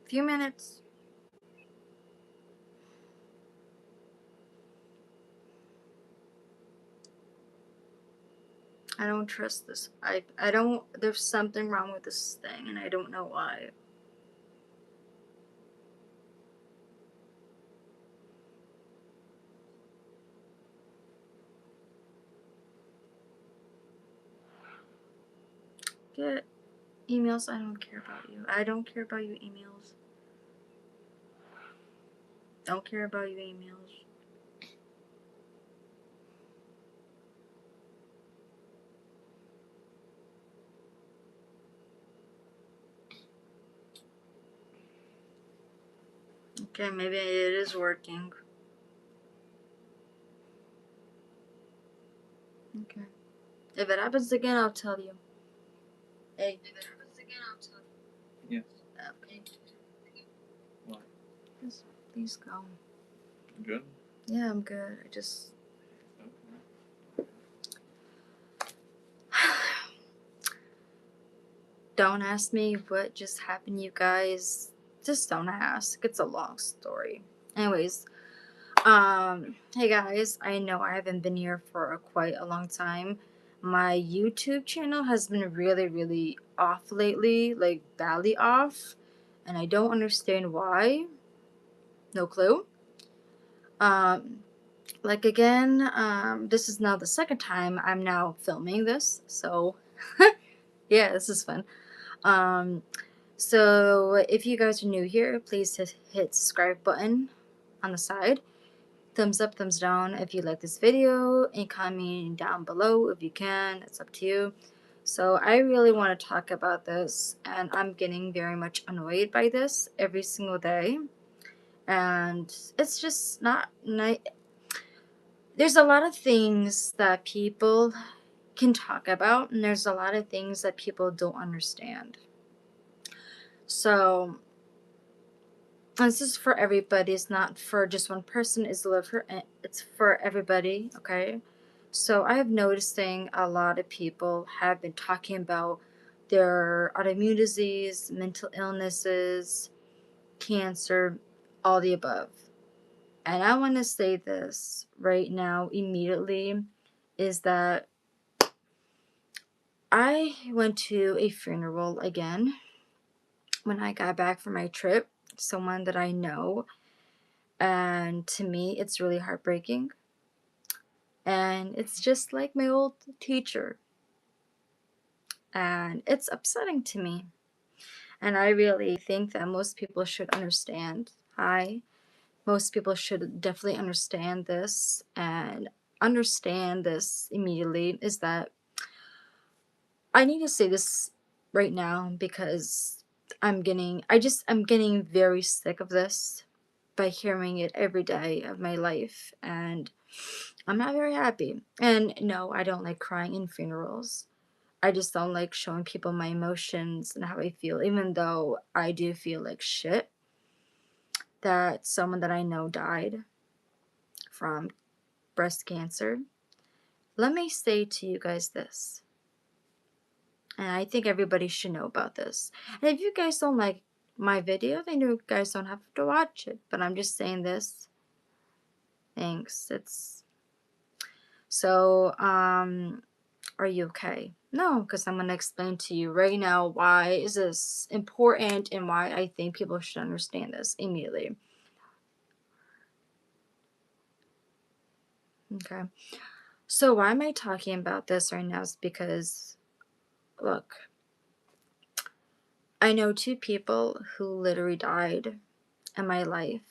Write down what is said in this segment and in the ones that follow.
Few minutes. I don't trust this. I don't. There's something wrong with this thing, and I don't know why. Get emails. I don't care about you. I don't care about you emails. Don't care about you emails. Okay, maybe it is working. Okay. If it happens again, I'll tell you. Hey. If it happens again, I'll tell you. Yes. Okay. Why? Please go. Good? Yeah, I'm good. I just. Okay. Don't ask me what just happened, you guys. Just don't ask. It's a long story. Anyways, hey guys, I know I haven't been here for quite a long time. My YouTube channel has been really off lately, like badly off, and I don't understand why. No clue. Like again, this is now the second time I'm now filming this, so yeah, this is fun. So if you guys are new here, please hit subscribe button on the side. Thumbs up, thumbs down if you like this video, and comment down below if you can. It's up to you. So I really want to talk about this, and I'm getting very much annoyed by this every single day, and it's just not nice. There's a lot of things that people can talk about, and there's a lot of things that people don't understand. So this is for everybody. It's not for just one person. It's for everybody. Okay. So I have noticing a lot of people have been talking about their autoimmune disease, mental illnesses, cancer, all the above. And I want to say this right now immediately is that I went to a funeral again when I got back from my trip. Someone that I know, and to me it's really heartbreaking, and it's just like my old teacher, and it's upsetting to me, and I really think that most people should understand. Most people should definitely understand this, and understand this immediately is that I need to say this right now because I'm getting very sick of this by hearing it every day of my life, and I'm not very happy. And no, I don't like crying in funerals. I just don't like showing people my emotions and how I feel, even though I do feel like shit that someone that I know died from breast cancer. Let me say to you guys this, and I think everybody should know about this. And if you guys don't like my video, then you guys don't have to watch it. But I'm just saying this. Thanks. It's so, are you okay? No, because I'm going to explain to you right now why is this important and why I think people should understand this immediately. Okay. So why am I talking about this right now is because, look, I know two people who literally died in my life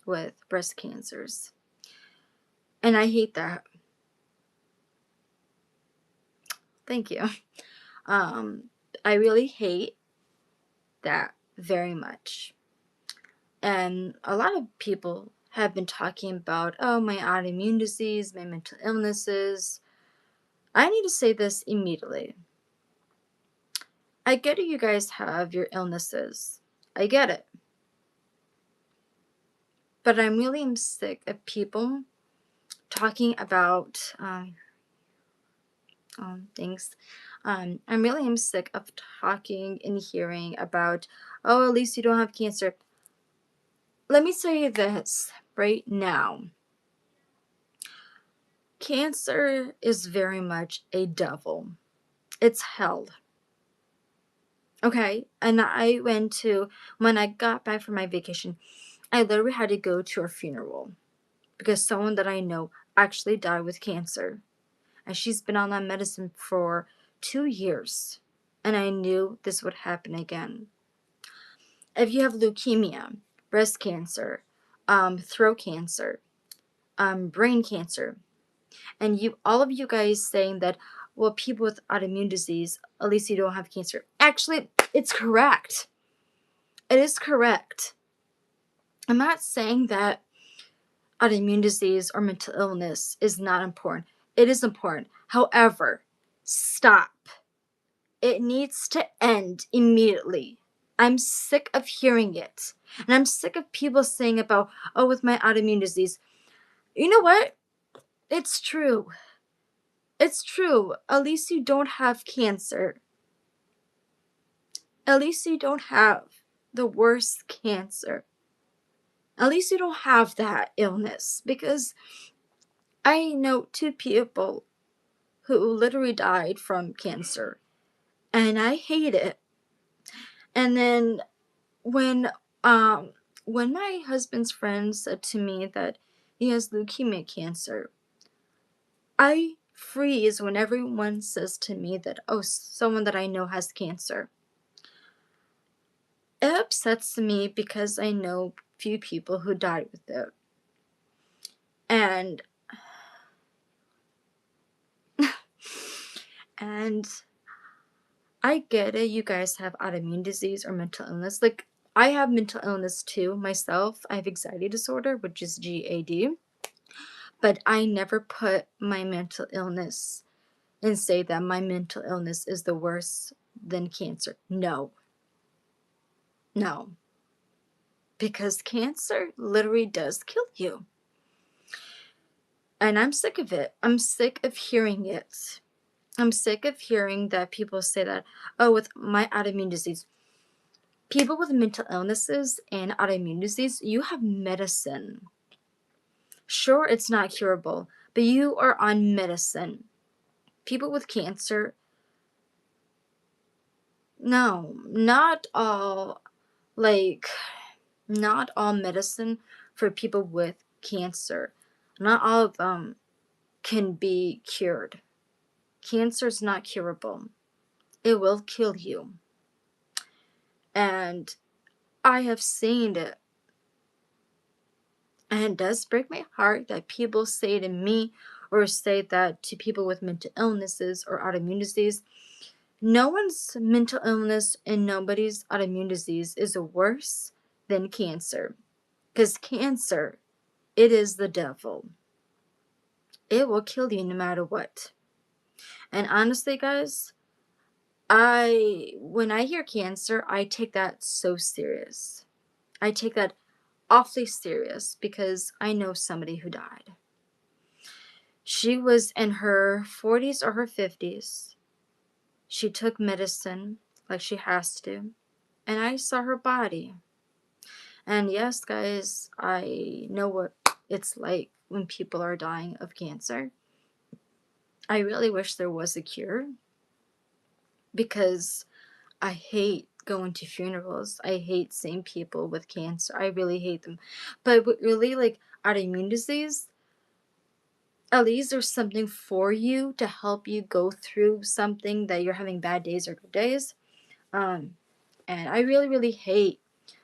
with breast cancers. And I hate that. Thank you. I really hate that very much. And a lot of people have been talking about, oh, my autoimmune disease, my mental illnesses. I need to say this immediately. I get it, you guys have your illnesses. I get it. But I'm really sick of people talking about things. I'm really am sick of talking and hearing about, oh, at least you don't have cancer. Let me tell you this right now. Cancer is very much a devil. It's hell. Okay? And when I got back from my vacation, I literally had to go to her funeral because someone that I know actually died with cancer. And she's been on that medicine for 2 years. And I knew this would happen again. If you have leukemia, breast cancer, throat cancer, brain cancer, and all of you guys saying that, well, people with autoimmune disease, at least you don't have cancer. Actually, it's correct. It is correct. I'm not saying that autoimmune disease or mental illness is not important. It is important. However, stop. It needs to end immediately. I'm sick of hearing it. And I'm sick of people saying about, oh, with my autoimmune disease. You know what? It's true. It's true. At least you don't have cancer. At least you don't have the worst cancer. At least you don't have that illness. Because I know 2 people who literally died from cancer. And I hate it. And then when when my husband's friend said to me that he has leukemia cancer, I freeze when everyone says to me that, oh, someone that I know has cancer. It upsets me because I know few people who died with it. And and I get it, you guys have autoimmune disease or mental illness. Like, I have mental illness too myself. I have anxiety disorder, which is GAD. But I never put my mental illness and say that my mental illness is the worse than cancer. No. No. Because cancer literally does kill you. And I'm sick of it. I'm sick of hearing it. I'm sick of hearing that people say that, oh, with my autoimmune disease. People with mental illnesses and autoimmune disease, you have medicine. Sure, it's not curable, but you are on medicine. People with cancer, no, not all medicine for people with cancer. Not all of them can be cured. Cancer is not curable. It will kill you. And I have seen it. And it does break my heart that people say to me or say that to people with mental illnesses or autoimmune disease. No one's mental illness and nobody's autoimmune disease is worse than cancer. Because cancer, it is the devil. It will kill you no matter what. And honestly, guys, when I hear cancer, I take that so serious. I take that awfully serious because I know somebody who died. She was in her 40s or her 50s. She took medicine like she has to. And I saw her body. And yes, guys, I know what it's like when people are dying of cancer. I really wish there was a cure because I hate going to funerals. I hate seeing people with cancer. I really hate them. But really, like autoimmune disease, at least there's something for you to help you go through something that you're having bad days or good days. And I really, really hate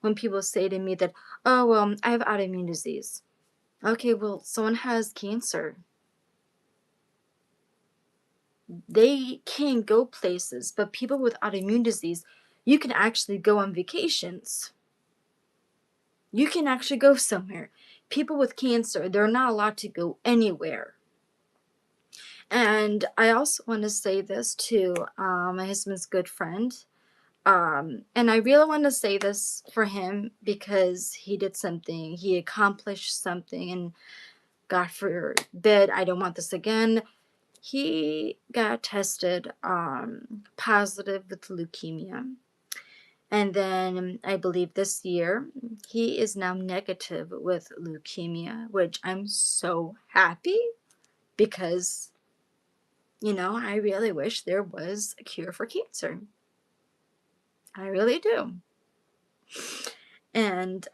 when people say to me that, oh, well, I have autoimmune disease. Okay, well, someone has cancer. They can go places, but people with autoimmune disease, you can actually go on vacations. You can actually go somewhere. People with cancer, they're not allowed to go anywhere. And I also want to say this to my husband's good friend. And I really want to say this for him because he did something, he accomplished something, and God forbid, I don't want this again. he got tested positive with leukemia. And then I believe this year he is now negative with leukemia, which I'm so happy because, I really wish there was a cure for cancer. I really do. And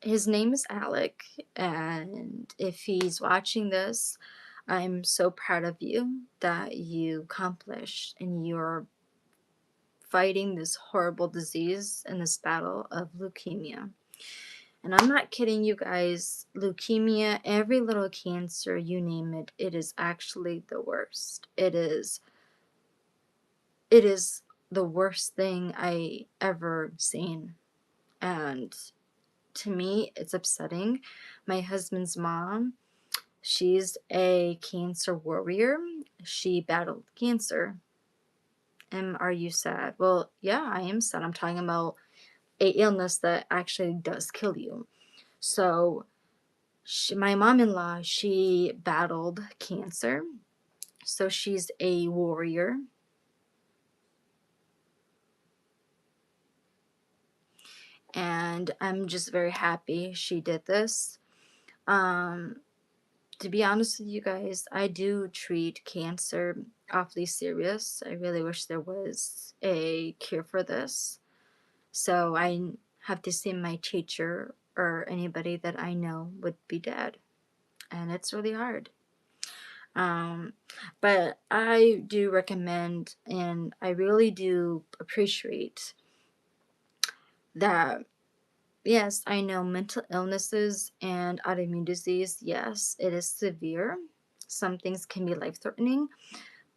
his name is Alec. And if he's watching this, I'm so proud of you that you accomplished and you're fighting this horrible disease and this battle of leukemia. And I'm not kidding you guys, leukemia, every little cancer, you name it, it is actually the worst. It is the worst thing I ever seen. And to me, it's upsetting. My husband's mom, she's a cancer warrior. She battled cancer. And are you sad? Well, yeah, I am sad. I'm talking about a illness that actually does kill you. So my mom-in-law, she battled cancer. So she's a warrior. And I'm just very happy she did this. To be honest with you guys, I do treat cancer awfully serious. I really wish there was a cure for this. So I have to say my teacher or anybody that I know would be dead. And it's really hard. But I do recommend and I really do appreciate that. Yes, I know mental illnesses and autoimmune disease, yes, it is severe. Some things can be life threatening,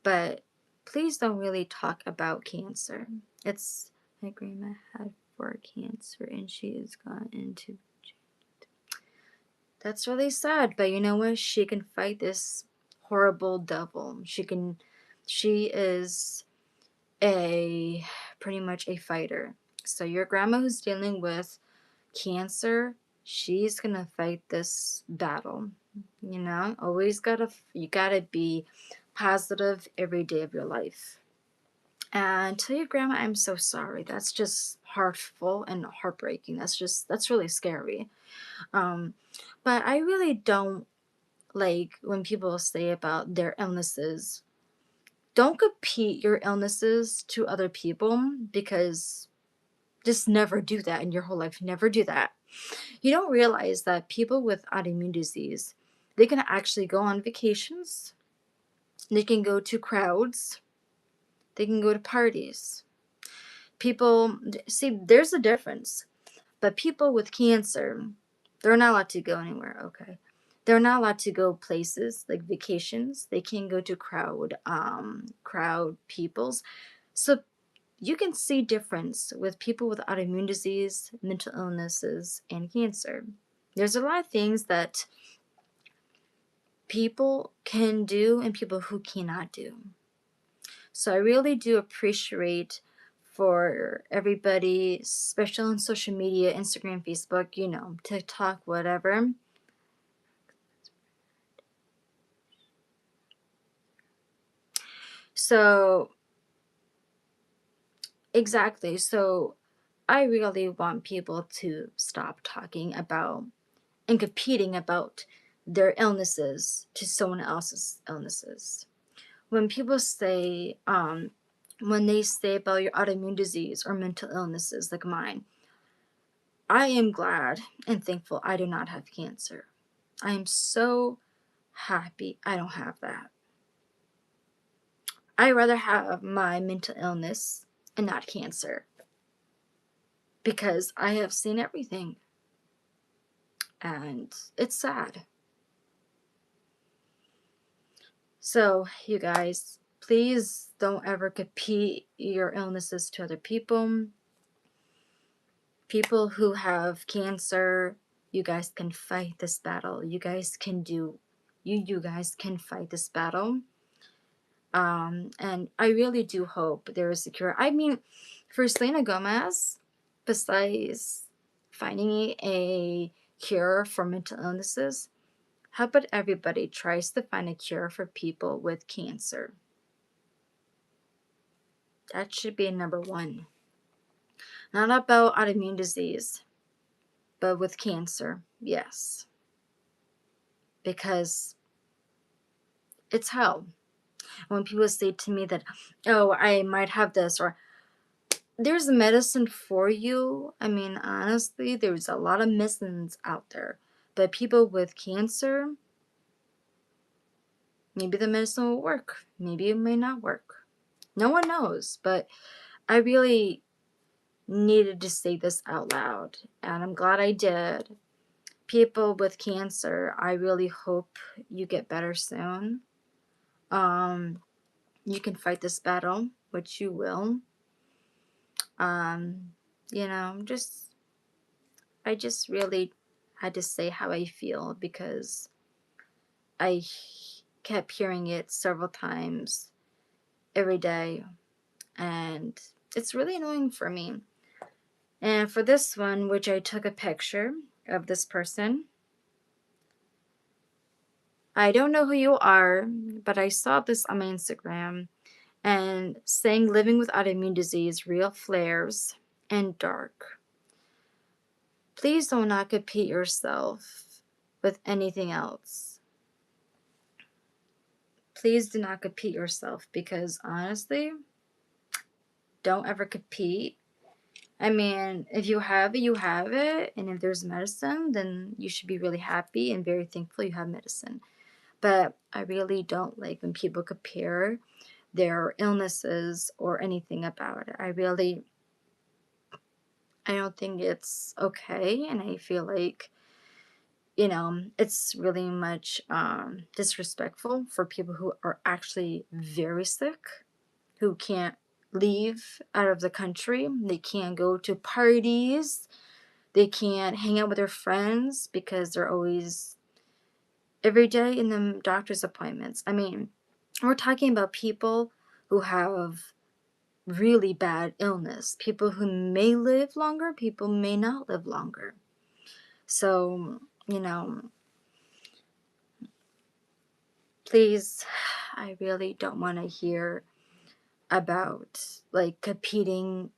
but please don't really talk about cancer. It's my grandma had 4 cancer and she has gone into. That's really sad, but you know what? She can fight this horrible devil. She is a pretty much a fighter. So your grandma who's dealing with cancer, she's gonna fight this battle. Always you gotta be positive every day of your life. And tell your grandma I'm so sorry. That's just heartful and heartbreaking. That's really scary. But I really don't like when people say about their illnesses. Don't compete your illnesses to other people, because just never do that in your whole life. Never do that. You don't realize that people with autoimmune disease, they can actually go on vacations, they can go to crowds, they can go to parties. People, see, there's a difference. But people with cancer, they're not allowed to go anywhere, okay? They're not allowed to go places like vacations. They can't go to crowd peoples. So you can see difference with people with autoimmune disease, mental illnesses, and cancer. There's a lot of things that people can do and people who cannot do. So I really do appreciate for everybody, especially on social media, Instagram, Facebook, TikTok, whatever. So, exactly. So, I really want people to stop talking about and competing about their illnesses to someone else's illnesses. When people say, when they say about your autoimmune disease or mental illnesses like mine, I am glad and thankful I do not have cancer. I am so happy I don't have that. I'd rather have my mental illness and not cancer, because I have seen everything and it's sad. So, you guys, please don't ever compete your illnesses to other people. People who have cancer, you guys can fight this battle. You guys can fight this battle. And I really do hope there is a cure. I mean, for Selena Gomez, besides finding a cure for mental illnesses, How about everybody tries to find a cure for people with cancer? That should be number one. Not about autoimmune disease, but with cancer, yes. Because it's hell. When people say to me that, oh, I might have this, or there's medicine for you. I mean, honestly, there's a lot of medicines out there. But people with cancer, maybe the medicine will work. Maybe it may not work. No one knows. But I really needed to say this out loud. And I'm glad I did. People with cancer, I really hope you get better soon. You can fight this battle, which you will. You know, I just really had to say how I feel because I kept hearing it several times every day, and it's really annoying for me. And for this one, which I took a picture of this person, I don't know who you are, but I saw this on my Instagram and saying living with autoimmune disease, real flares, and dark. Please do not compete yourself with anything else. Please do not compete yourself because honestly, don't ever compete. I mean, if you have it, you have it. And if there's medicine, then you should be really happy and very thankful you have medicine. But I really don't like when people compare their illnesses or anything about it. I don't think it's okay. And I feel like, you know, it's really much disrespectful for people who are actually very sick, who can't leave out of the country. They can't go to parties. They can't hang out with their friends because they're always every day in the doctor's appointments. I mean, we're talking about people who have really bad illness, people who may live longer, people may not live longer. So, you know, please, I really don't want to hear about like competing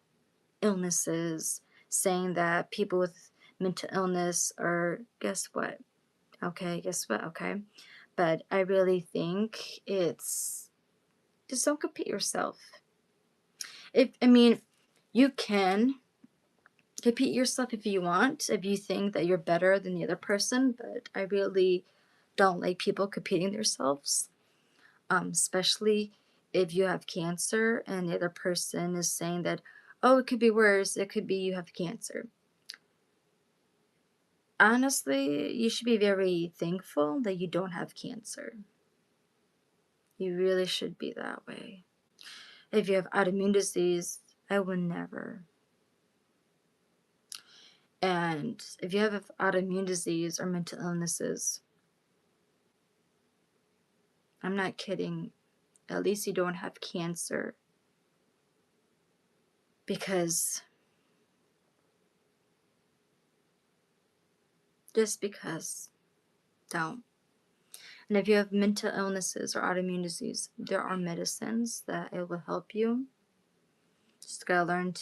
illnesses, saying that people with mental illness are, guess what? Okay, guess what? Okay. But I really think it's just don't compete yourself. I mean, you can compete yourself if you want, if you think that you're better than the other person, but I really don't like people competing themselves, especially if you have cancer and the other person is saying that, oh, it could be worse, it could be you have cancer. Honestly, you should be very thankful that you don't have cancer. You really should be that way. If you have autoimmune disease, I would never. And if you have autoimmune disease or mental illnesses, I'm not kidding. At least you don't have cancer. Because, just because, don't. And if you have mental illnesses or autoimmune disease, there are medicines that it will help you. Just gotta learn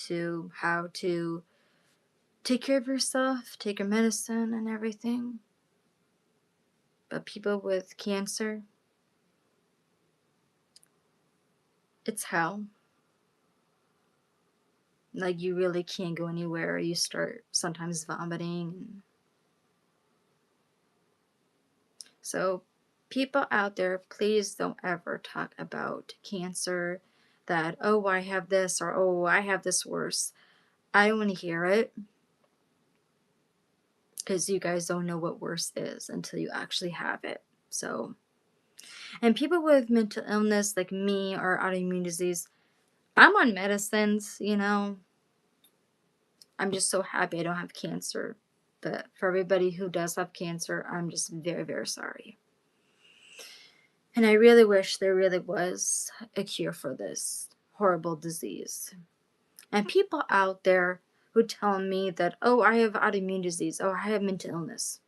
how to take care of yourself, take your medicine and everything. But people with cancer, it's hell. Like you really can't go anywhere. You start sometimes vomiting. So people out there, please don't ever talk about cancer, that, oh, I have this, or oh, I have this worse. I don't want to hear it because you guys don't know what worse is until you actually have it. So, and people with mental illness like me or autoimmune disease, I'm on medicines, you know. I'm just so happy I don't have cancer. But for everybody who does have cancer, I'm just very, very sorry. And I really wish there really was a cure for this horrible disease. And people out there who tell me that, oh, I have autoimmune disease, oh, I have mental illness.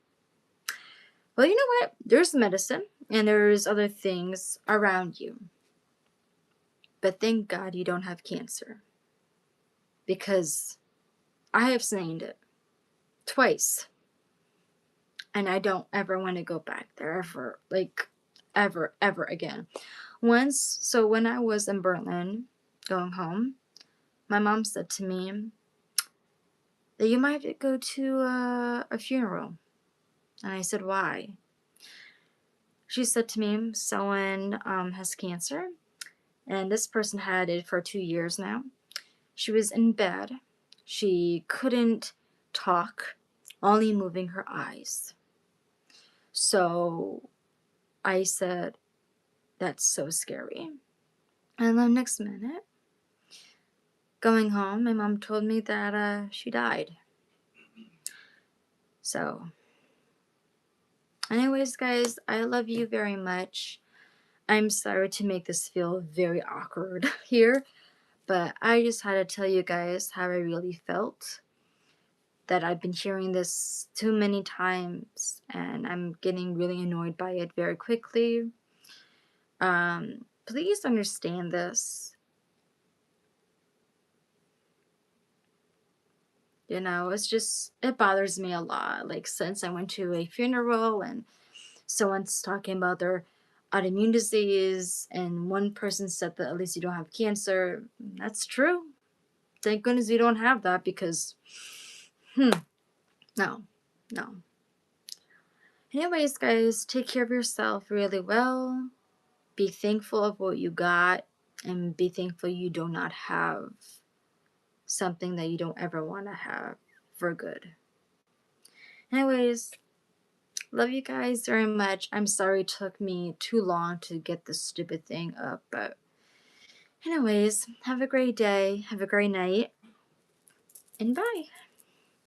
Well, you know what? There's medicine and there's other things around you. But thank God you don't have cancer. Because I have seen it twice. And I don't ever want to go back there ever. Like, ever again. Once, so when I was in Berlin going home, my mom said to me that you might go to a funeral. And I said, why? She said to me, someone has cancer, and this person had it for 2 years now. She was in bed. She couldn't talk, only moving her eyes. So I said, that's so scary. And the next minute, going home, my mom told me that she died. So, anyways, guys, I love you very much. I'm sorry to make this feel very awkward here, but I just had to tell you guys how I really felt. That I've been hearing this too many times, and I'm getting really annoyed by it very quickly. Please understand this. You know, it bothers me a lot. Like, since I went to a funeral and someone's talking about their autoimmune disease, and one person said that at least you don't have cancer. That's true. Thank goodness you don't have that, because, no, no. Anyways, guys, take care of yourself really well. Be thankful of what you got, and be thankful you do not have something that you don't ever want to have for good. Anyways, love you guys very much. I'm sorry it took me too long to get this stupid thing up, but anyways, have a great day, have a great night, and bye.